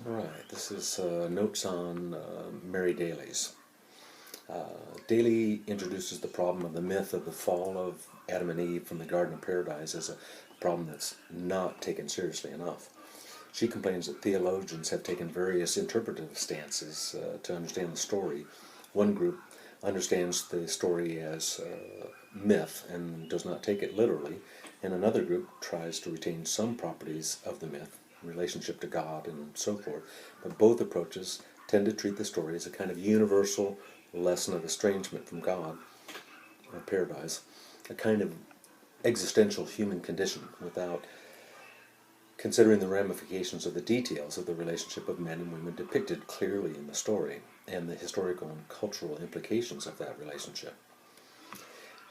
Right, this is notes on Mary Daly's. Daly introduces the problem of the myth of the fall of Adam and Eve from the Garden of Paradise as a problem that's not taken seriously enough. She complains that theologians have taken various interpretive stances to understand the story. One group understands the story as myth and does not take it literally, and another group tries to retain some properties of the myth, relationship to God and so forth. But both approaches tend to treat the story as a kind of universal lesson of estrangement from God or paradise, a kind of existential human condition without considering the ramifications of the details of the relationship of men and women depicted clearly in the story and the historical and cultural implications of that relationship.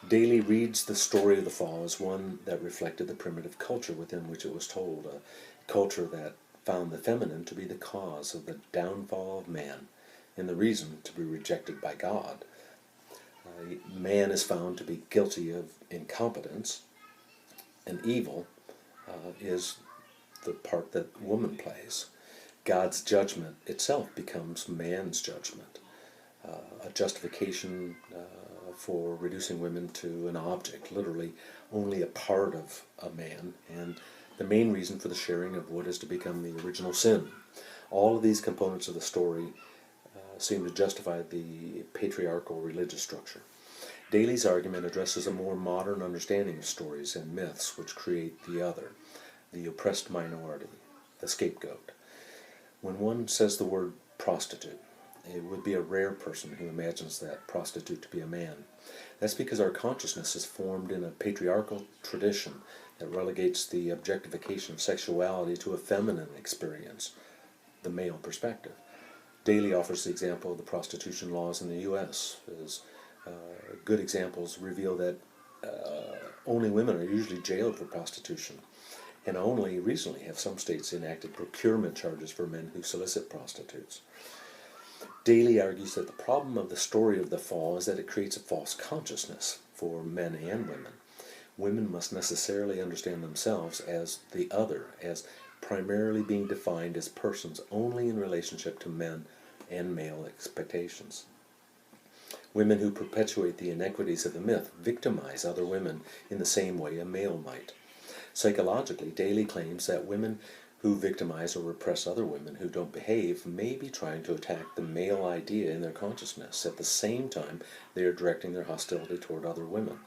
Daly reads the story of the fall as one that reflected the primitive culture within which it was told, a culture that found the feminine to be the cause of the downfall of man and the reason to be rejected by God. Man is found to be guilty of incompetence, and evil is the part that woman plays. God's judgment itself becomes man's judgment, a justification for reducing women to an object, literally only a part of a man, and the main reason for the sharing of what is to become the original sin. All of these components of the story seem to justify the patriarchal religious structure. Daly's argument addresses a more modern understanding of stories and myths which create the other, the oppressed minority, the scapegoat. When one says the word prostitute, it would be a rare person who imagines that prostitute to be a man. That's because our consciousness is formed in a patriarchal tradition that relegates the objectification of sexuality to a feminine experience, the male perspective. Daly offers the example of the prostitution laws in the U.S. as good examples reveal that only women are usually jailed for prostitution, and only recently have some states enacted procurement charges for men who solicit prostitutes. Daly argues that the problem of the story of the fall is that it creates a false consciousness for men and women. Women must necessarily understand themselves as the other, as primarily being defined as persons only in relationship to men and male expectations. Women who perpetuate the inequities of the myth victimize other women in the same way a male might. Psychologically, Daly claims that women who victimize or repress other women who don't behave may be trying to attack the male idea in their consciousness at the same time they are directing their hostility toward other women.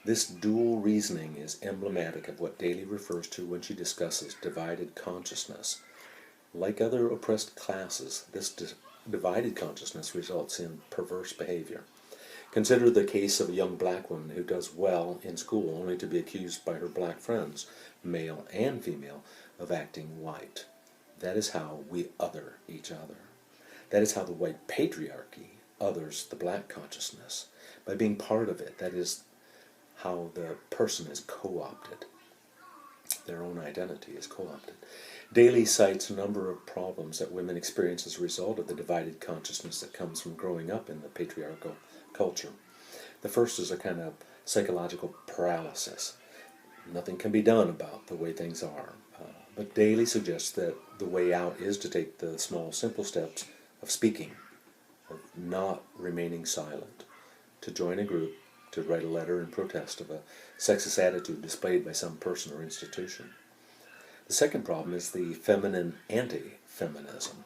This dual reasoning is emblematic of what Daly refers to when she discusses divided consciousness. Like other oppressed classes, this divided consciousness results in perverse behavior. Consider the case of a young black woman who does well in school only to be accused by her black friends, male and female, of acting white. That is how we other each other. That is how the white patriarchy others the black consciousness. By being part of it, that is how the person is co-opted. Their own identity is co-opted. Daly cites a number of problems that women experience as a result of the divided consciousness that comes from growing up in the patriarchal culture. The first is a kind of psychological paralysis. Nothing can be done about the way things are. But Daly suggests that the way out is to take the small, simple steps of speaking, of not remaining silent, to join a group, to write a letter in protest of a sexist attitude displayed by some person or institution. The second problem is the feminine anti-feminism.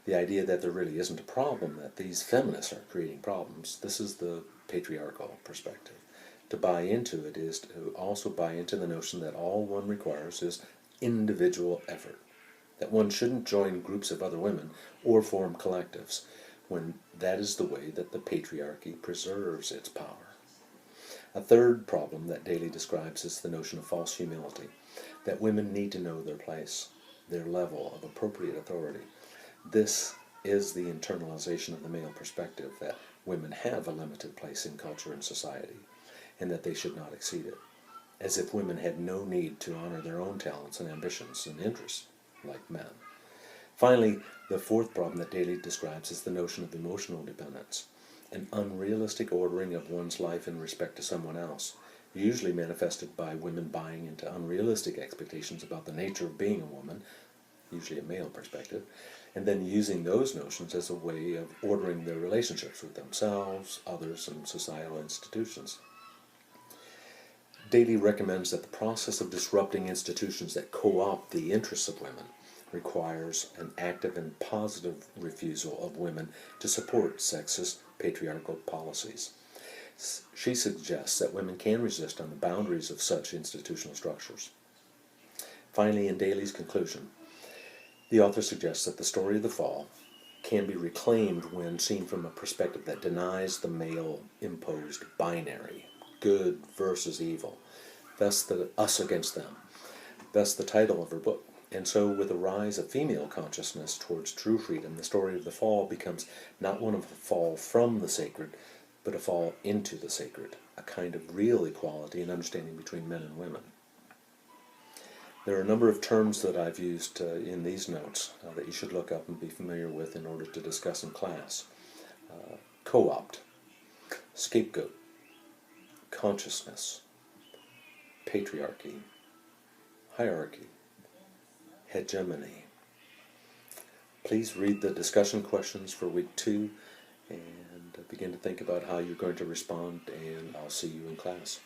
The idea that there really isn't a problem, that these feminists are creating problems. This is the patriarchal perspective. To buy into it is to also buy into the notion that all one requires is individual effort, that one shouldn't join groups of other women or form collectives, when that is the way that the patriarchy preserves its power. A third problem that Daly describes is the notion of false humility, that women need to know their place, their level of appropriate authority. This is the internalization of the male perspective, that women have a limited place in culture and society, and that they should not exceed it, as if women had no need to honor their own talents and ambitions and interests like men. Finally, the fourth problem that Daly describes is the notion of emotional dependence, an unrealistic ordering of one's life in respect to someone else, usually manifested by women buying into unrealistic expectations about the nature of being a woman, usually a male perspective, and then using those notions as a way of ordering their relationships with themselves, others, and societal institutions. Daly recommends that the process of disrupting institutions that co-opt the interests of women requires an active and positive refusal of women to support sexist, patriarchal policies. She suggests that women can resist on the boundaries of such institutional structures. Finally, in Daly's conclusion, the author suggests that the story of the fall can be reclaimed when seen from a perspective that denies the male-imposed binary, good versus evil, thus the us against them, thus the title of her book. And so, with the rise of female consciousness towards true freedom, the story of the fall becomes not one of a fall from the sacred, but a fall into the sacred, a kind of real equality and understanding between men and women. There are a number of terms that I've used in these notes that you should look up and be familiar with in order to discuss in class. Co-opt, scapegoat, consciousness, patriarchy, hierarchy, hegemony. Please read the discussion questions for week 2 and begin to think about how you're going to respond, and I'll see you in class.